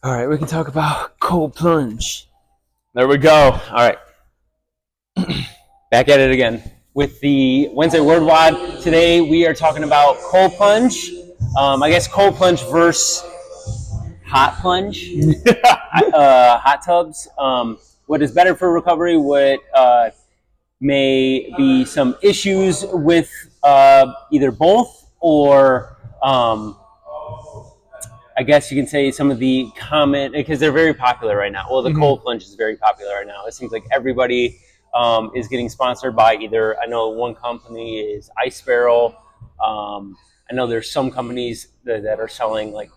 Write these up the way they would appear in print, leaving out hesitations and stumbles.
All right, we can talk about cold plunge. There we go. All right. Back at it again with the Wednesday Word Wad. Today we are talking about cold plunge. I guess cold plunge versus hot plunge. Hot tubs. What is better for recovery? What may be some issues with either both, or I guess you can say some of the common, because they're very popular right now. Well, the cold plunge is very popular right now. It seems like everybody is getting sponsored by either, I know one company is Ice Barrel. I know there's some companies that are selling like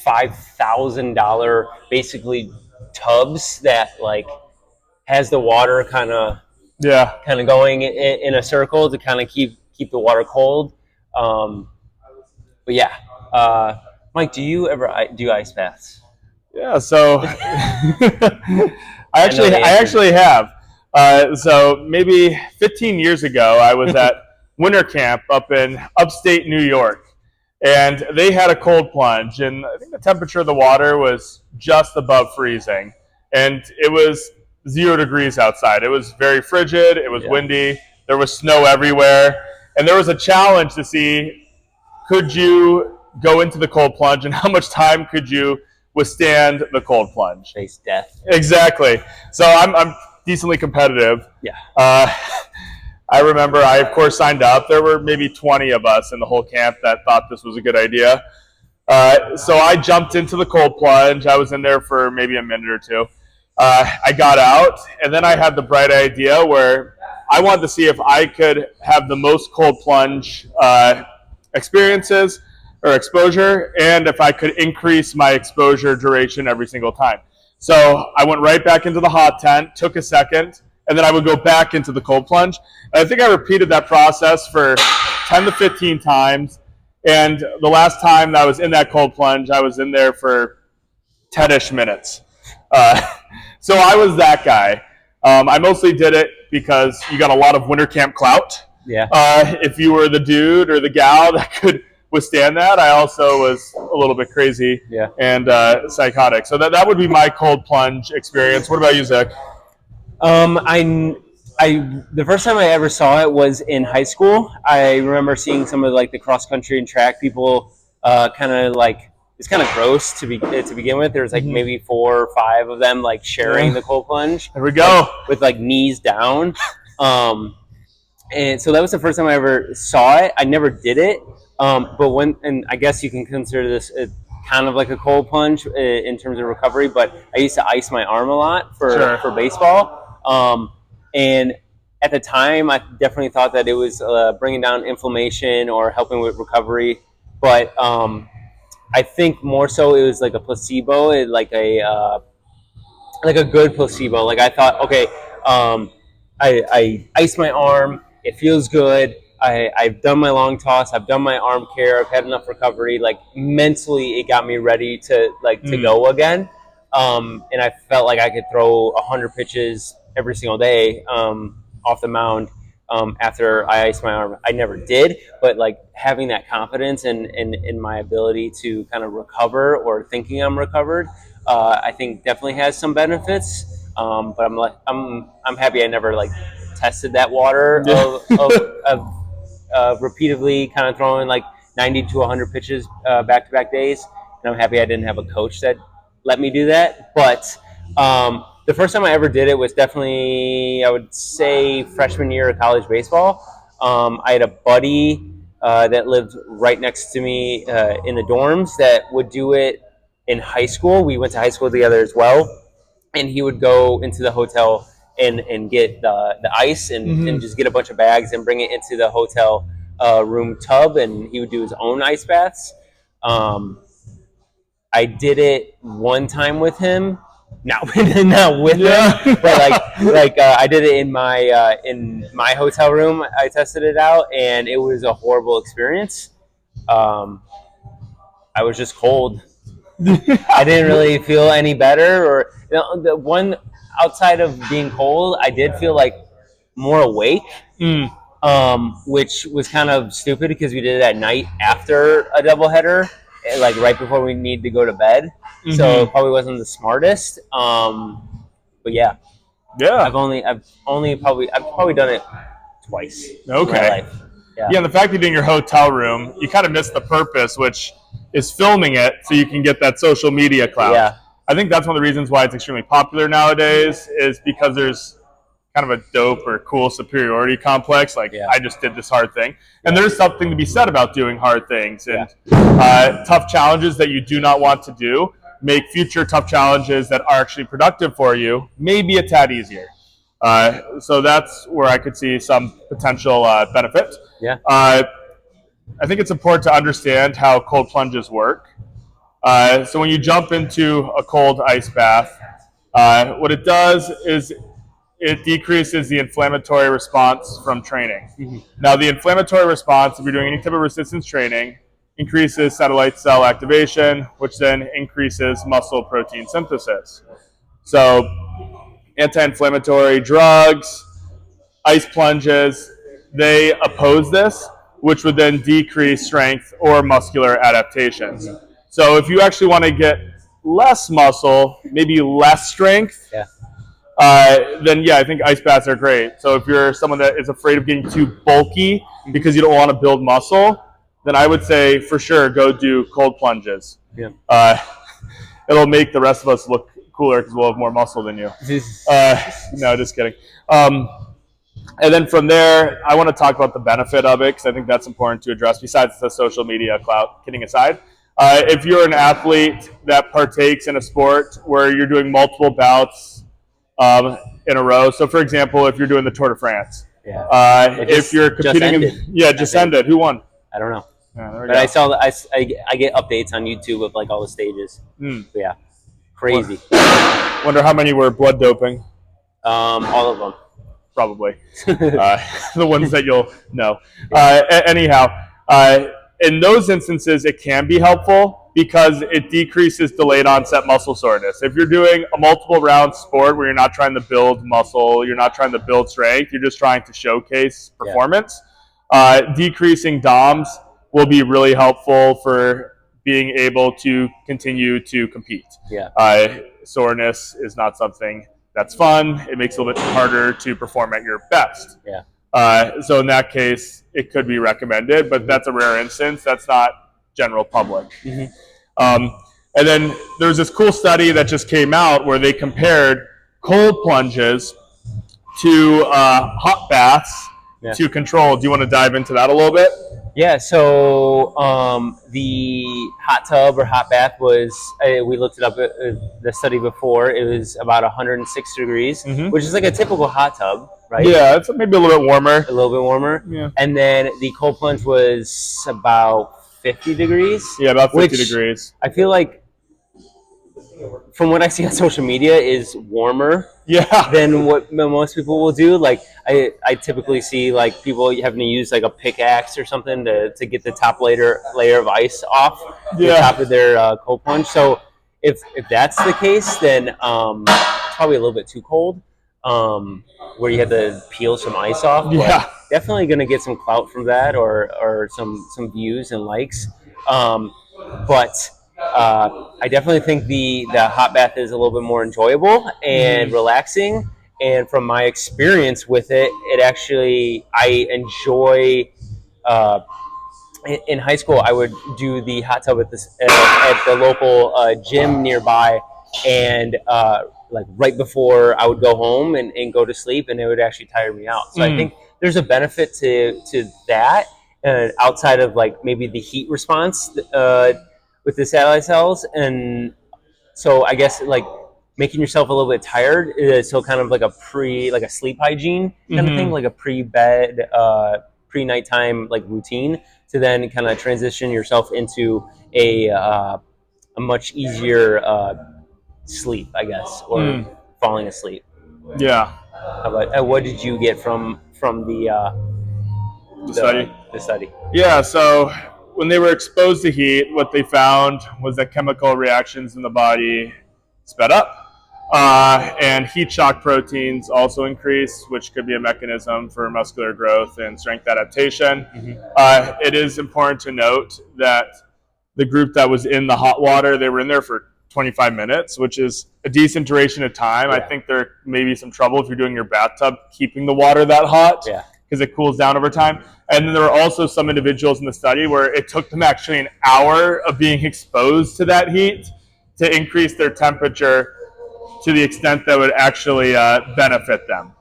$5,000 basically tubs that like has the water kind of going in a circle to kind of keep the water cold. But yeah. Mike, do you ever do ice baths? Yeah, so I actually have. So maybe 15 years ago, I was at winter camp up in upstate New York, and they had a cold plunge, and I think the temperature of the water was just above freezing, and it was 0 degrees outside. It was very frigid. It was windy. There was snow everywhere, and there was a challenge to see, could you go into the cold plunge, and how much time could you withstand the cold plunge? Face death. Exactly. So I'm decently competitive. Yeah. I remember I, of course, signed up. There were maybe 20 of us in the whole camp that thought this was a good idea. So I jumped into the cold plunge. I was in there for maybe a minute or two. I got out, and then I had the bright idea where I wanted to see if I could have the most cold plunge experiences or exposure, and if I could increase my exposure duration every single time. So I went right back into the hot tent, took a second, and then I would go back into the cold plunge. And I think I repeated that process for 10 to 15 times. And the last time that I was in that cold plunge, I was in there for 10-ish minutes. So I was that guy. I mostly did it because you got a lot of winter camp clout. Yeah. If you were the dude or the gal that could withstand that. I also was a little bit crazy and psychotic. So that would be my cold plunge experience. What about you, Zach? The first time I ever saw it was in high school. I remember seeing some of like the cross country and track people kind of like, it's kind of gross to begin with. There's like maybe 4 or 5 of them like sharing the cold plunge. There we go. With like knees down. And so that was the first time I ever saw it. I never did it. But and I guess you can consider this kind of like a cold plunge in terms of recovery, but I used to ice my arm a lot for baseball. And at the time, I definitely thought that it was bringing down inflammation or helping with recovery. But I think more so it was like a placebo, like a good placebo. Like I thought, okay, I ice my arm, it feels good. I've done my long toss. I've done my arm care. I've had enough recovery. Like mentally, it got me ready to go again. And I felt like I could throw 100 pitches every single day off the mound after I iced my arm. I never did, but like having that confidence in my ability to kind of recover or thinking I'm recovered, I think definitely has some benefits. But I'm happy I never like tested that water of repeatedly kind of throwing like 90 to 100 pitches back-to-back days. And I'm happy I didn't have a coach that let me do that. But the first time I ever did it was definitely, I would say, freshman year of college baseball. I had a buddy that lived right next to me in the dorms that would do it in high school. We went to high school together as well. And he would go into the hotel and get the ice and just get a bunch of bags and bring it into the hotel room tub, and he would do his own ice baths. I did it one time with him, not with him, but like I did it in my hotel room. I tested it out, and it was a horrible experience. I was just cold. I didn't really feel any better, or the one outside of being cold, I did feel like more awake, which was kind of stupid because we did it at night after a doubleheader. like right before we need to go to bed, so it probably wasn't the smartest. But yeah, Yeah. I've probably done it twice in my Okay. life. Yeah. Yeah, and the fact that you're in your hotel room, you kind of miss the purpose, which is filming it so you can get that social media clout. Yeah. I think that's one of the reasons why it's extremely popular nowadays, is because there's kind of a dope or cool superiority complex. Like, Yeah. I just did this hard thing. And there's something to be said about doing hard things. And tough challenges that you do not want to do make future tough challenges that are actually productive for you maybe a tad easier. So that's where I could see some potential benefit. Yeah. I think it's important to understand how cold plunges work. So when you jump into a cold ice bath, what it does is it decreases the inflammatory response from training. Now, the inflammatory response, if you're doing any type of resistance training, increases satellite cell activation, which then increases muscle protein synthesis. So, anti-inflammatory drugs, ice plunges, they oppose this, which would then decrease strength or muscular adaptations. So if you actually want to get less muscle, maybe less strength, Yeah. then yeah, I think ice baths are great. So if you're someone that is afraid of getting too bulky because you don't want to build muscle, then I would say for sure go do cold plunges. Yeah. It'll make the rest of us look cooler because we'll have more muscle than you. No, just kidding. And then from there, I want to talk about the benefit of it because I think that's important to address besides the social media clout, kidding aside. If you're an athlete that partakes in a sport where you're doing multiple bouts in a row, so for example, if you're doing the Tour de France, if you're competing just ended. Who won? I don't know. Yeah, but I saw that I get updates on YouTube of like all the stages. But yeah, crazy. Wonder how many were blood doping. All of them. Probably. The ones that you'll know. Anyhow, in those instances, it can be helpful because it decreases delayed onset muscle soreness. If you're doing a multiple round sport where you're not trying to build muscle, you're not trying to build strength, you're just trying to showcase performance, decreasing DOMs will be really helpful for being able to continue to compete. Soreness is not something that's fun. It makes it a little bit harder to perform at your best. So in that case, it could be recommended, but that's a rare instance. That's not general public. And then there's this cool study that just came out where they compared cold plunges to hot baths to control. Do you want to dive into that a little bit? Yeah, so the hot tub or hot bath was, we looked it up, the study before, it was about 106 degrees, which is like a typical hot tub, right? Yeah, it's maybe a little bit warmer. A little bit warmer. Yeah. And then the cold plunge was about 50 degrees. Yeah, about 50 degrees. I feel like, from what I see on social media, is warmer than what most people will do. Like I typically see like people having to use like a pickaxe or something to get the top layer of ice off the top of their cold plunge. So if that's the case, then it's probably a little bit too cold, where you have to peel some ice off. But definitely going to get some clout from that or some views and likes. But I definitely think the hot bath is a little bit more enjoyable and relaxing. And from my experience with it, I enjoy. In high school, I would do the hot tub at the local gym nearby, and like right before I would go home and go to sleep, and it would actually tire me out. So I think there's a benefit to that, outside of like maybe the heat response with the satellite cells. And so I guess like making yourself a little bit tired, so kind of like a sleep hygiene kind of thing, like a pre-bed, pre-nighttime like routine, to then kind of transition yourself into a much easier sleep, I guess, or falling asleep. Yeah. How about, what did you get from the study? The study. Yeah. So when they were exposed to heat, what they found was that chemical reactions in the body sped up, and heat shock proteins also increased, which could be a mechanism for muscular growth and strength adaptation. It is important to note that The group that was in the hot water, they were in there for 25 minutes, which is a decent duration of time. Yeah. I think there may be some trouble if you're doing your bathtub keeping the water that hot because it cools down over time. And then there were also some individuals in the study where it took them actually an hour of being exposed to that heat to increase their temperature to the extent that would actually benefit them.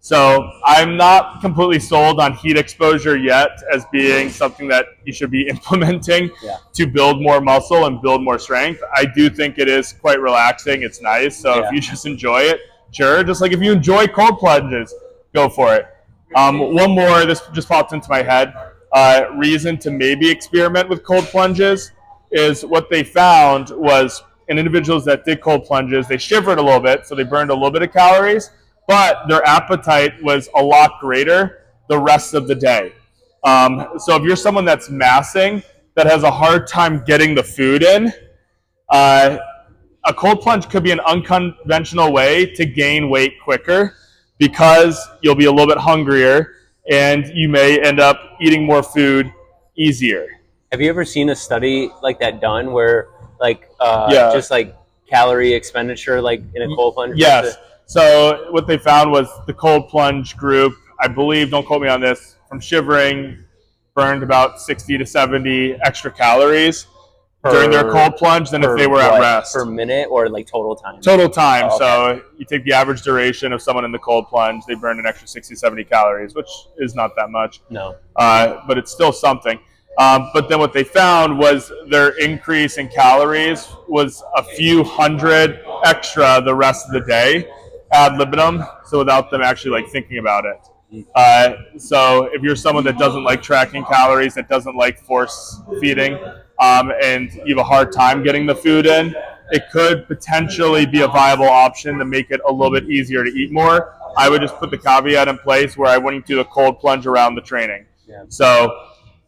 So I'm not completely sold on heat exposure yet as being something that you should be implementing to build more muscle and build more strength. I do think it is quite relaxing. It's nice. So if you just enjoy it, sure. Just like if you enjoy cold plunges, go for it. One more, this just popped into my head. Reason to maybe experiment with cold plunges is what they found was in individuals that did cold plunges, they shivered a little bit, so they burned a little bit of calories, but their appetite was a lot greater the rest of the day. So if you're someone that's massing, that has a hard time getting the food in, a cold plunge could be an unconventional way to gain weight quicker because you'll be a little bit hungrier and you may end up eating more food easier. Have you ever seen a study like that done where like Yeah. just like calorie expenditure like in a cold plunge? Yes. So what they found was the cold plunge group, I believe, don't quote me on this, from shivering burned about 60 to 70 extra calories during their cold plunge than if they were at rest. Per minute or like total time? Total time. Oh, okay. So you take the average duration of someone in the cold plunge, they burn an extra 60, 70 calories, which is not that much. No. But it's still something. But then what they found was their increase in calories was a few hundred extra the rest of the day ad libitum, so without them actually like thinking about it. So if you're someone that doesn't like tracking calories, that doesn't like force feeding, and you have a hard time getting the food in, it could potentially be a viable option to make it a little bit easier to eat more. I would just put the caveat in place where I wouldn't do the cold plunge around the training. Yeah. So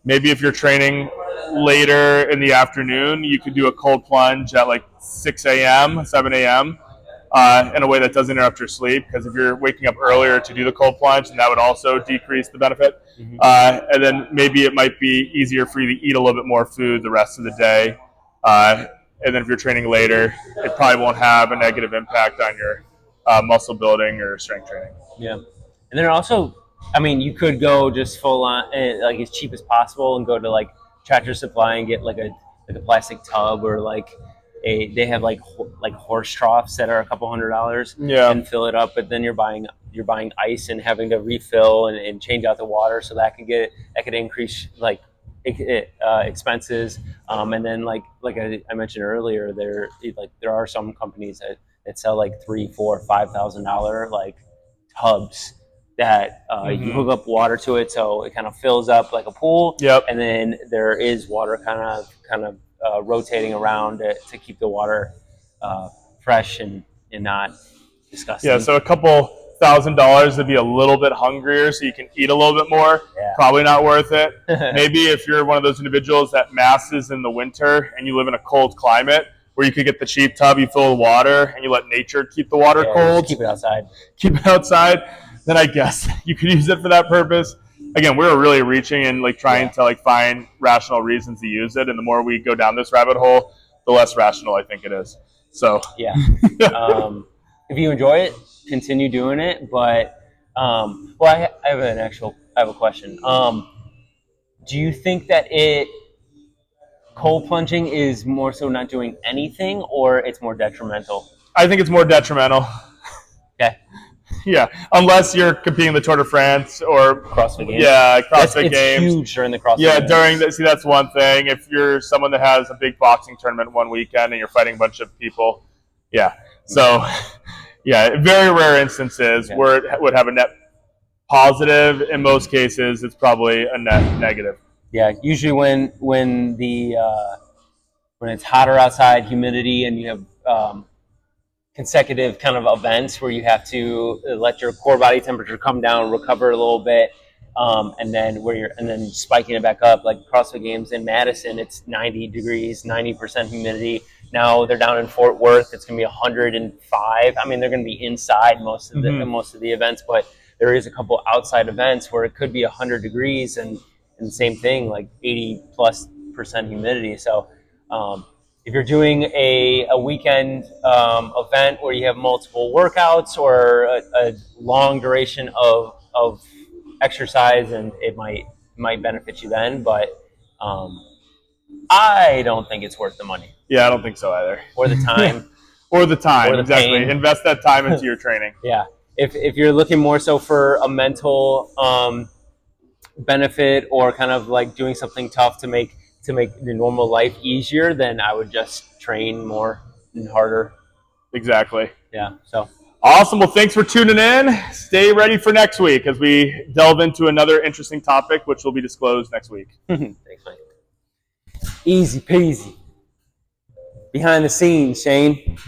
maybe if you're training later in the afternoon, you could do a cold plunge at like 6 a.m., 7 a.m., in a way that doesn't interrupt your sleep, because if you're waking up earlier to do the cold plunge, then that would also decrease the benefit. Mm-hmm. And then maybe it might be easier for you to eat a little bit more food the rest of the day. And then if you're training later, it probably won't have a negative impact on your muscle building or strength training. Yeah. And then also, I mean, you could go just full on, like as cheap as possible, and go to like Tractor Supply and get like a plastic tub, or like they have like horse troughs that are a couple $100, and fill it up. But then you're buying ice and having to refill and change out the water, so that could increase like expenses. And then like I mentioned earlier, there are some companies that sell like $3,000, $4,000, $5,000 like tubs that you hook up water to it, so it kind of fills up like a pool. Yep. And then there is water kind of rotating around it to keep the water fresh and not disgusting. Yeah, so a couple $1,000 to be a little bit hungrier so you can eat a little bit more. Yeah. Probably not worth it. Maybe if you're one of those individuals that masses in the winter and you live in a cold climate, where you could get the cheap tub, you fill with water, and you let nature keep the water cold. Keep it outside. Keep it outside. Then I guess you could use it for that purpose. Again, we're really reaching and like trying to like find rational reasons to use it, and the more we go down this rabbit hole, the less rational I think it is. So yeah, if you enjoy it, continue doing it. But I have a question. Do you think that cold plunging is more so not doing anything, or it's more detrimental? I think it's more detrimental. Okay. Yeah, unless you're competing in the Tour de France or CrossFit Games. Yeah, CrossFit Games. It's huge during the CrossFit Games. See, that's one thing. If you're someone that has a big boxing tournament one weekend and you're fighting a bunch of people, So, very rare instances where it would have a net positive. In most cases, it's probably a net negative. Yeah, usually when it's hotter outside, humidity, and you have consecutive kind of events where you have to let your core body temperature come down, recover a little bit, and then spiking it back up. Like CrossFit Games in Madison, it's 90 degrees, 90% humidity. Now they're down in Fort Worth, it's going to be 105. I mean, they're going to be inside most of the events, but there is a couple outside events where it could be 100 degrees and the same thing, like 80+% humidity. So If you're doing a weekend event where you have multiple workouts or a long duration of exercise, and it might benefit you then, but I don't think it's worth the money Yeah, I don't think so either. or the time Or the time, or the exactly. pain. Invest that time into your training. Yeah. If you're looking more so for a mental benefit or kind of like doing something tough to make the normal life easier, then I would just train more and harder. Exactly. Yeah. So Awesome. Well, thanks for tuning in. Stay ready for next week as we delve into another interesting topic, which will be disclosed next week. thanks, Mike. Easy peasy. Behind the scenes, Shane.